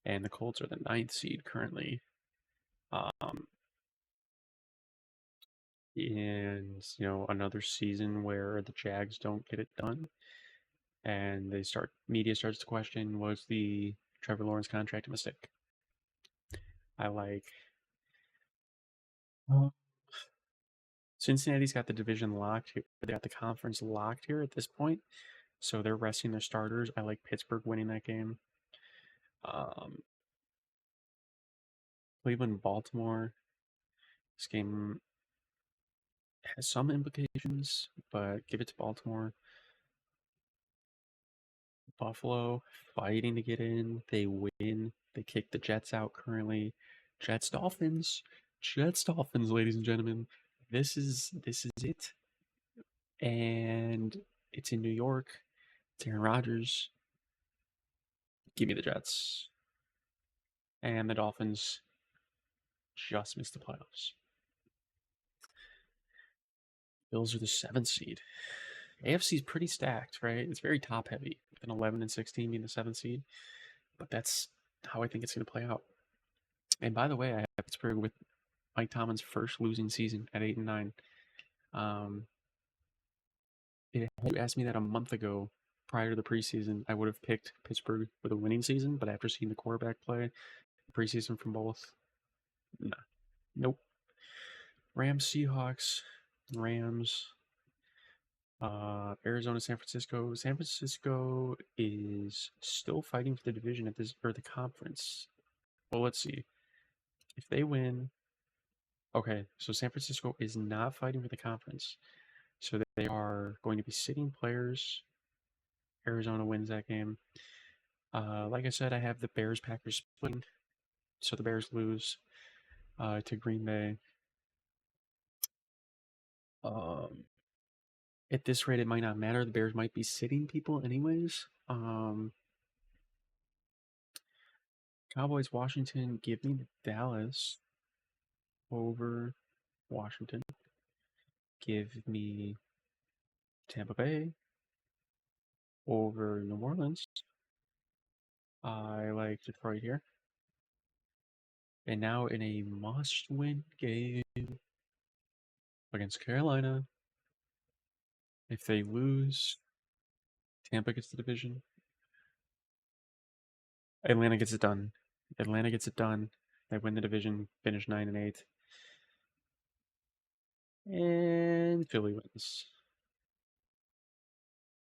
Speaker 1: And the Colts are the 9th seed currently. And another season where the Jags don't get it done, and media starts to question, was the Trevor Lawrence contract a mistake? I like Cincinnati's got the division locked here. They got the conference locked here at this point, so they're resting their starters. I like Pittsburgh winning that game. Cleveland, Baltimore. This game has some implications, but give it to Baltimore. Buffalo fighting to get in. They win. They kick the Jets out currently. Jets Dolphins. Jets Dolphins, ladies and gentlemen. This is it. And it's in New York. It's Aaron Rodgers. Give me the Jets. And the Dolphins just missed the playoffs. Bills are the 7th seed. AFC is pretty stacked, right? It's very top heavy, with an 11 and 16 being the 7th seed. But that's how I think it's going to play out. And by the way, I have Pittsburgh with Mike Tomlin's first losing season at 8-9. If you asked me that a month ago, prior to the preseason, I would have picked Pittsburgh with a winning season. But after seeing the quarterback play, preseason from both, nah, nope. Rams, Seahawks, Rams, Arizona, San Francisco. San Francisco is still fighting for the division or the conference. Well, let's see. If they win, okay, so San Francisco is not fighting for the conference. So they are going to be sitting players. Arizona wins that game. Like I said, I have the Bears-Packers splitting. So the Bears lose to Green Bay. At this rate, it might not matter. The Bears might be sitting people anyways. Cowboys, Washington, give me Dallas over Washington. Give me Tampa Bay over New Orleans. I like Detroit here. And now in a must-win game against Carolina, if they lose, Tampa gets the division. Atlanta gets it done. Atlanta gets it done. They win the division, finish 9-8. And Philly wins.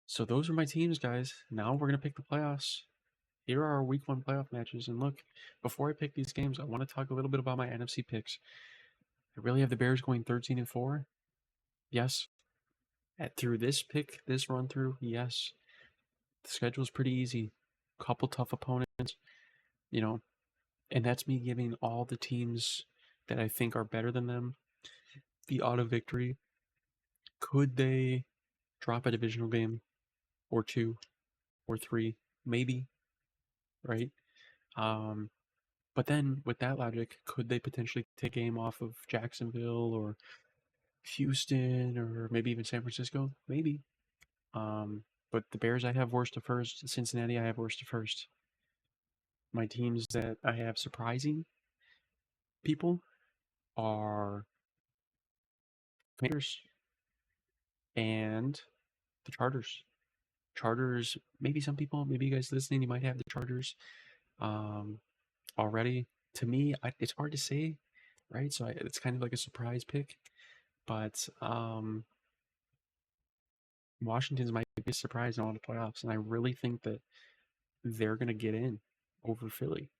Speaker 1: So those are my teams, guys. Now we're going to pick the playoffs. Here are our week 1 playoff matches. And look, before I pick these games, I want to talk a little bit about my NFC picks. I really have the Bears going 13-4. Yes. Through this run through, yes. The schedule's pretty easy. Couple tough opponents, and that's me giving all the teams that I think are better than them the auto victory. Could they drop a divisional game or 2 or 3? Maybe, right? But then with that logic, could they potentially take a game off of Jacksonville or Houston or maybe even San Francisco? Maybe. But the Bears I have worst to first. Cincinnati I have worst to first. My teams that I have surprising people are Commanders and the Chargers. Chargers, maybe some people, maybe you guys listening, you might have the Chargers already. To me, it's hard to say, right? So it's kind of like a surprise pick. But Washington's might be a surprise in all the playoffs, and I really think that they're going to get in over Philly.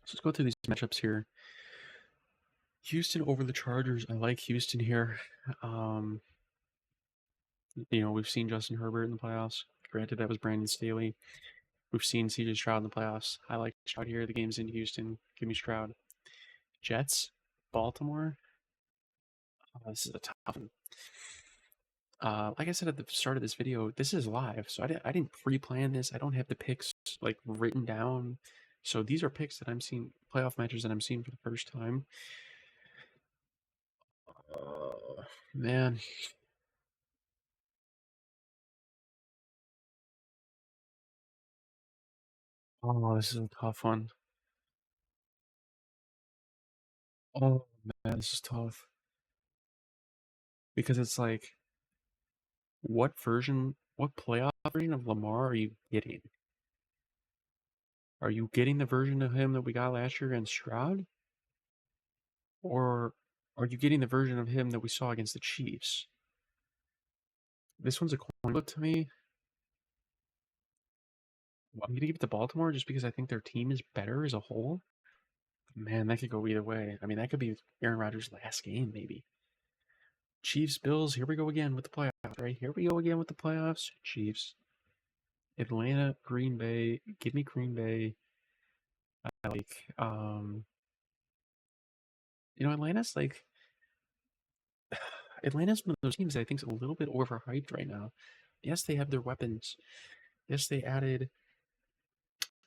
Speaker 1: So let's go through these matchups here. Houston over the Chargers. I like Houston here. We've seen Justin Herbert in the playoffs. Granted, that was Brandon Staley. We've seen CJ Stroud in the playoffs. I like Stroud here. The game's in Houston. Give me Stroud. Jets, Baltimore. Oh, this is a tough one. Like I said at the start of this video, this is live, so I didn't pre-plan this. I don't have the picks like written down. So these are picks that I'm seeing, playoff matches that I'm seeing for the first time. Man. Oh, this is a tough one. Oh man, this is tough. Because it's like, what playoff version of Lamar are you getting? Are you getting the version of him that we got last year against Stroud? Or are you getting the version of him that we saw against the Chiefs? This one's a coin flip to me. I'm going to give it to Baltimore just because I think their team is better as a whole. Man, that could go either way. I mean, that could be Aaron Rodgers' last game, maybe. Chiefs, Bills, here we go again with the playoffs, right? Here we go again with the playoffs. Chiefs. Atlanta, Green Bay. Give me Green Bay. I like, Atlanta's like, Atlanta's one of those teams that I think is a little bit overhyped right now. Yes, they have their weapons. Yes, they added,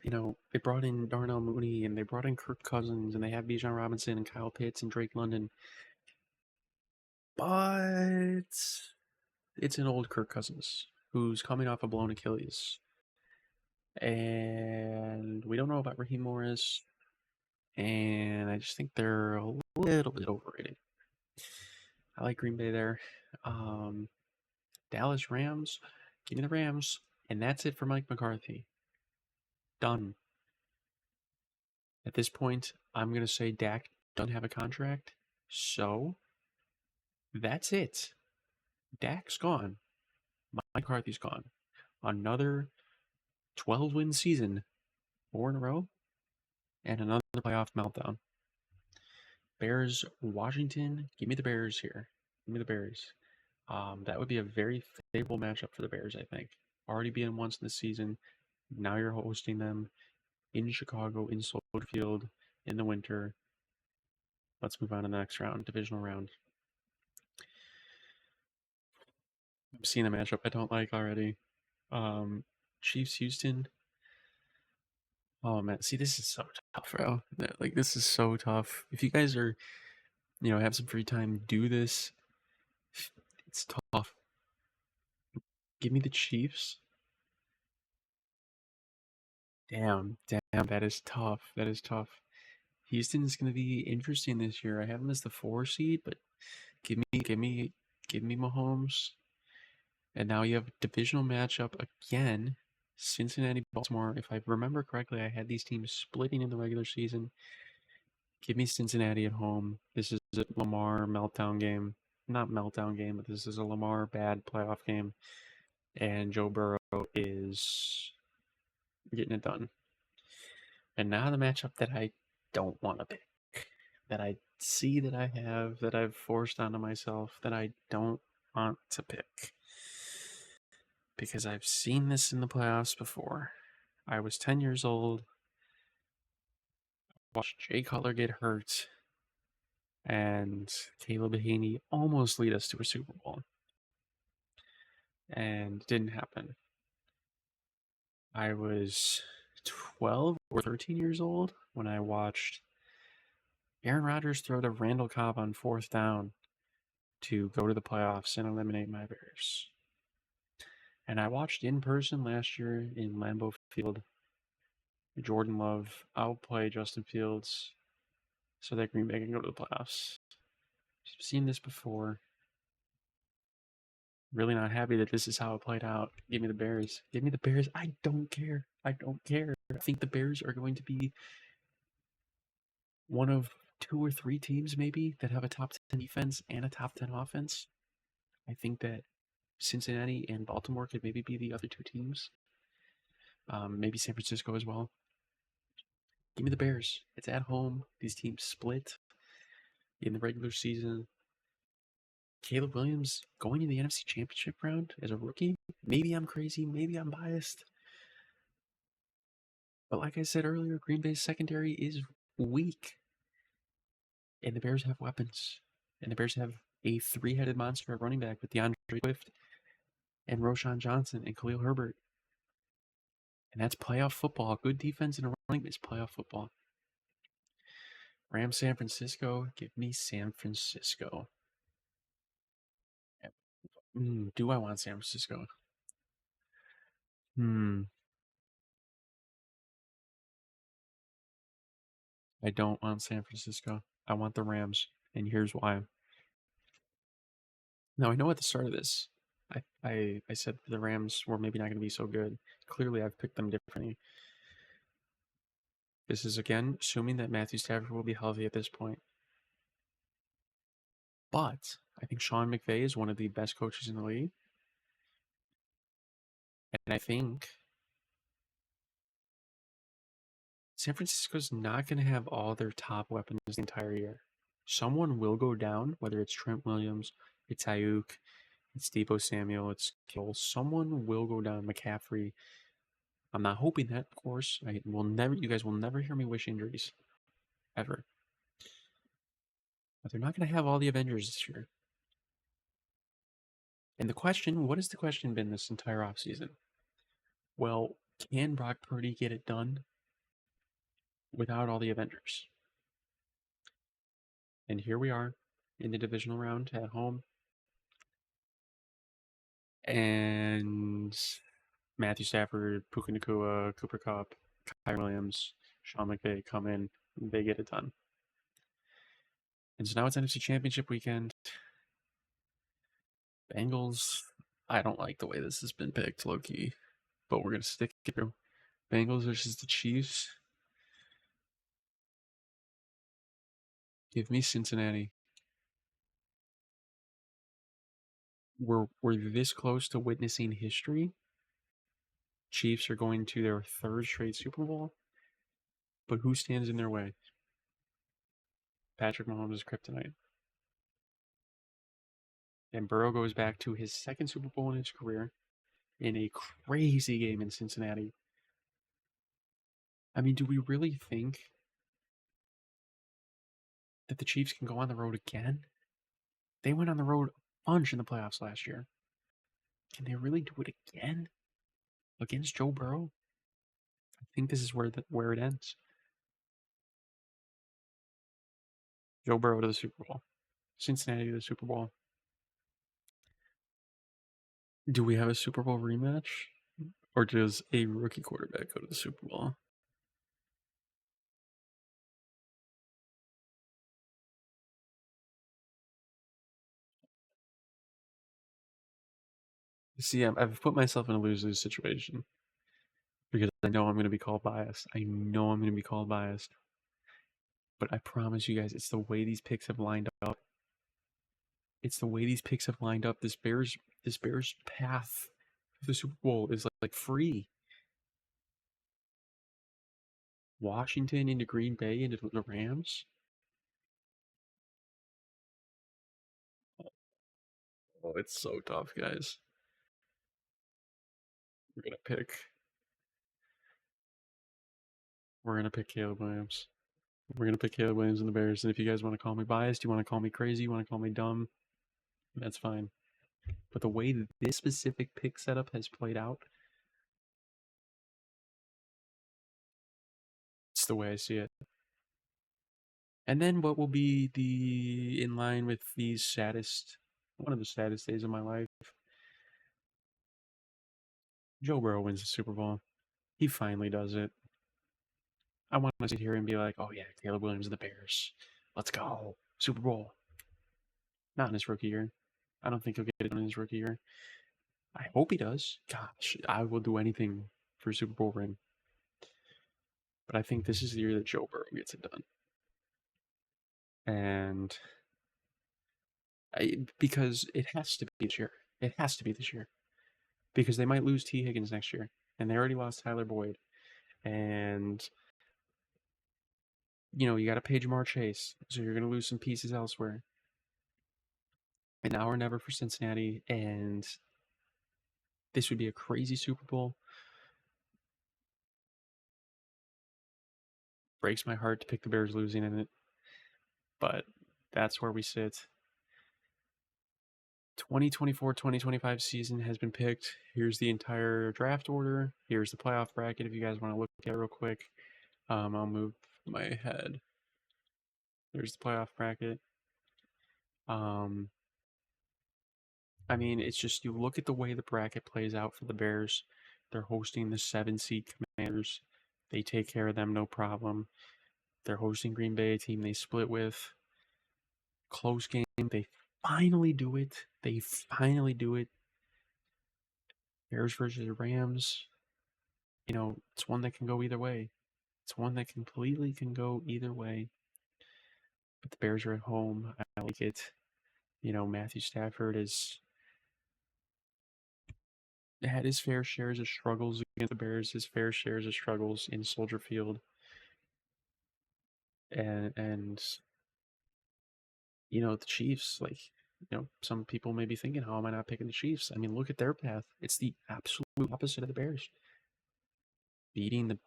Speaker 1: they brought in Darnell Mooney and they brought in Kirk Cousins and they have Bijan Robinson and Kyle Pitts and Drake London. But it's an old Kirk Cousins who's coming off a blown Achilles. And we don't know about Raheem Morris. And I just think they're a little bit overrated. I like Green Bay there. Dallas Rams. Give me the Rams. And that's it for Mike McCarthy. Done. At this point, I'm going to say Dak doesn't have a contract. So that's it. Dak's gone. Mike McCarthy's gone. Another 12-win season, 4 in a row, and another playoff meltdown. Bears, Washington. Give me the Bears here. Give me the Bears. That would be a very favorable matchup for the Bears, I think. Already being once in the season. Now you're hosting them in Chicago, in Soldier Field, in the winter. Let's move on to the next round, divisional round. I'm seeing a matchup I don't like already. Chiefs, Houston. Oh man, see, this is so tough, bro. Like, this is so tough. If you guys are, have some free time, do this. It's tough. Give me the Chiefs. Damn, that is tough. That is tough. Houston is going to be interesting this year. I have them as the 4 seed, but give me Mahomes. And now you have a divisional matchup again. Cincinnati, Baltimore. If I remember correctly, I had these teams splitting in the regular season. Give me Cincinnati at home. This is a Lamar meltdown game. Not meltdown game, but this is a Lamar bad playoff game. And Joe Burrow is getting it done. And now the matchup that I don't want to pick, that I see that I have, that I've forced onto myself, that I don't want to pick. Because I've seen this in the playoffs before. I was 10 years old, watched Jay Cutler get hurt, and Caleb Haney almost lead us to a Super Bowl. And it didn't happen. I was 12 or 13 years old when I watched Aaron Rodgers throw to Randall Cobb on 4th down to go to the playoffs and eliminate my Bears. And I watched in person last year in Lambeau Field Jordan Love outplay Justin Fields so that Green Bay can go to the playoffs. I've seen this before. Really not happy that this is how it played out. Give me the Bears. Give me the Bears. I don't care. I don't care. I think the Bears are going to be one of 2 or 3 teams maybe that have a top 10 defense and a top 10 offense. I think that Cincinnati and Baltimore could maybe be the other 2 teams. Maybe San Francisco as well. Give me the Bears. It's at home. These teams split in the regular season. Caleb Williams going to the NFC Championship round as a rookie. Maybe I'm crazy. Maybe I'm biased. But like I said earlier, Green Bay's secondary is weak. And the Bears have weapons. And the Bears have a three-headed monster at running back with DeAndre Swift and Roshan Johnson and Khalil Herbert. And that's playoff football. Good defense and a running is playoff football. Rams San Francisco. Give me San Francisco. Do I want San Francisco? I don't want San Francisco. I want the Rams, and here's why. Now, I know at the start of this, I said the Rams were maybe not going to be so good. Clearly, I've picked them differently. This is, again, assuming that Matthew Stafford will be healthy at this point. But I think Sean McVay is one of the best coaches in the league. And I think San Francisco's not going to have all their top weapons the entire year. Someone will go down, whether it's Trent Williams, it's Ayuk, it's Deebo Samuel, it's Kittle. Someone will go down. McCaffrey. I'm not hoping that, of course. You guys will never hear me wish injuries, ever. But they're not going to have all the Avengers this year. And the question, what has the question been this entire offseason? Well, can Brock Purdy get it done without all the Avengers? And here we are in the divisional round at home. And Matthew Stafford, Puka Nacua, Cooper Kupp, Kyron Williams, Sean McVay come in. They get it done. And so now it's NFC Championship weekend. Bengals, I don't like the way this has been picked, low-key. But we're going to stick it through. Bengals versus the Chiefs. Give me Cincinnati. We're this close to witnessing history. Chiefs are going to their third straight Super Bowl. But who stands in their way? Patrick Mahomes is kryptonite. And Burrow goes back to his second Super Bowl in his career in a crazy game in Cincinnati. I mean, do we really think that the Chiefs can go on the road again? They went on the road a bunch in the playoffs last year. Can they really do it again against Joe Burrow? I think this is where it ends. Joe Burrow to the Super Bowl. Cincinnati to the Super Bowl. Do we have a Super Bowl rematch? Or does a rookie quarterback go to the Super Bowl? See, I've put myself in a lose-lose situation because I know I'm going to be called biased. But I promise you guys, it's the way these picks have lined up. This Bears path to the Super Bowl is like free. Washington into Green Bay into the Rams. Oh, it's so tough, guys. We're gonna pick Caleb Williams. We're gonna pick Caleb Williams and the Bears. And if you guys want to call me biased, you want to call me crazy, you want to call me dumb, that's fine. But the way that this specific pick setup has played out, it's the way I see it. And then what will be in line with one of the saddest days of my life? Joe Burrow wins the Super Bowl. He finally does it. I want to sit here and be like, oh yeah, Caleb Williams and the Bears. Let's go. Super Bowl. Not in his rookie year. I don't think he'll get it done in his rookie year. I hope he does. Gosh, I will do anything for a Super Bowl ring. But I think this is the year that Joe Burrow gets it done. And because it has to be this year. It has to be this year. Because they might lose T. Higgins next year. And they already lost Tyler Boyd. And, you got to pay Jamar Chase. So you're going to lose some pieces elsewhere. And now or never for Cincinnati. And this would be a crazy Super Bowl. Breaks my heart to pick the Bears losing in it. But that's where we sit. 2024-2025 season has been picked. Here's the entire draft order. Here's the playoff bracket if you guys want to look at it real quick. I'll move my head. There's the playoff bracket. I mean, it's just you look at the way the bracket plays out for the Bears. They're hosting the 7 seed Commanders. They take care of them, no problem. They're hosting Green Bay, a team they split with. Close game. They finally do it. They finally do it. Bears versus Rams. You know, it's one that can go either way. It's one that completely can go either way. But the Bears are at home. I like it. You know, Matthew Stafford has had his fair shares of struggles against the Bears, his fair shares of struggles in Soldier Field. And you know, the Chiefs, like, you know, some people may be thinking, how am I not picking the Chiefs? I mean, look at their path. It's the absolute opposite of the Bears. Beating the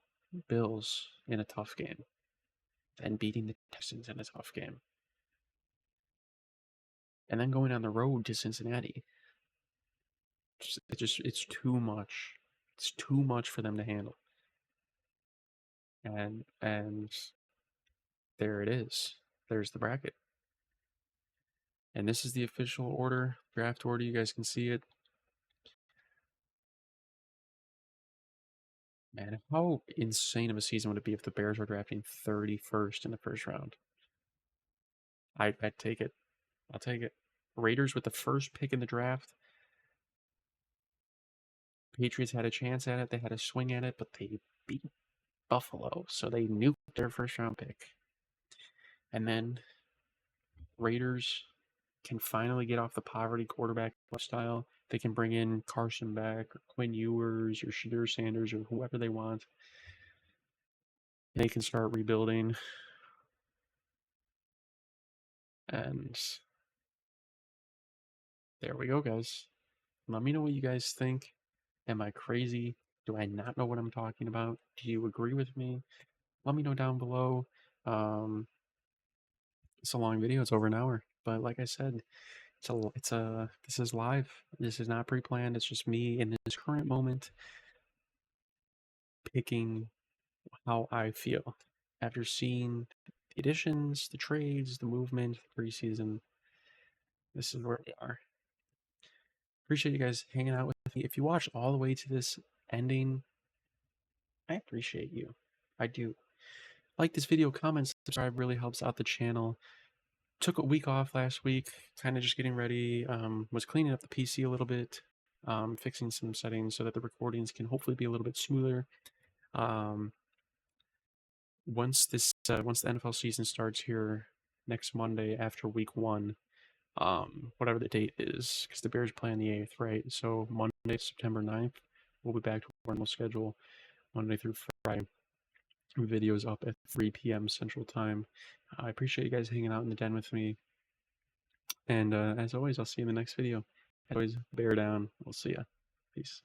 Speaker 1: Bills in a tough game, then beating the Texans in a tough game, and then going on the road to Cincinnati. It's too much. It's too much for them to handle. And there it is. There's the bracket. And this is the official order, draft order. You guys can see it. Man, how insane of a season would it be if the Bears were drafting 31st in the first round? I'd take it. I'll take it. Raiders with the first pick in the draft. Patriots had a chance at it. They had a swing at it, but they beat Buffalo, so they nuked their first round pick. And then Raiders can finally get off the poverty quarterback lifestyle. They can bring in Carson back, or Quinn Ewers, or Shadur Sanders, or whoever they want. They can start rebuilding. And there we go, guys. Let me know what you guys think. Am I crazy? Do I not know what I'm talking about? Do you agree with me? Let me know down below. It's a long video. It's over an hour. But like I said, this is live. This is not pre-planned. It's just me in this current moment picking how I feel after seeing the additions, the trades, the movement, the preseason. This is where we are. Appreciate you guys hanging out with me. If you watched all the way to this ending, I appreciate you. I do. Like this video, comment, subscribe, really helps out the channel. Took a week off last week, kind of just getting ready. Was cleaning up the PC a little bit, fixing some settings so that the recordings can hopefully be a little bit smoother. Once the NFL season starts here next Monday after week 1, whatever the date is, because the Bears play on the 8th, right? So Monday, September 9th, we'll be back to our normal schedule, Monday through Friday. Videos up at 3 p.m. Central Time. I appreciate you guys hanging out in the den with me. And as always, I'll see you in the next video. As always, bear down. We'll see ya. Peace.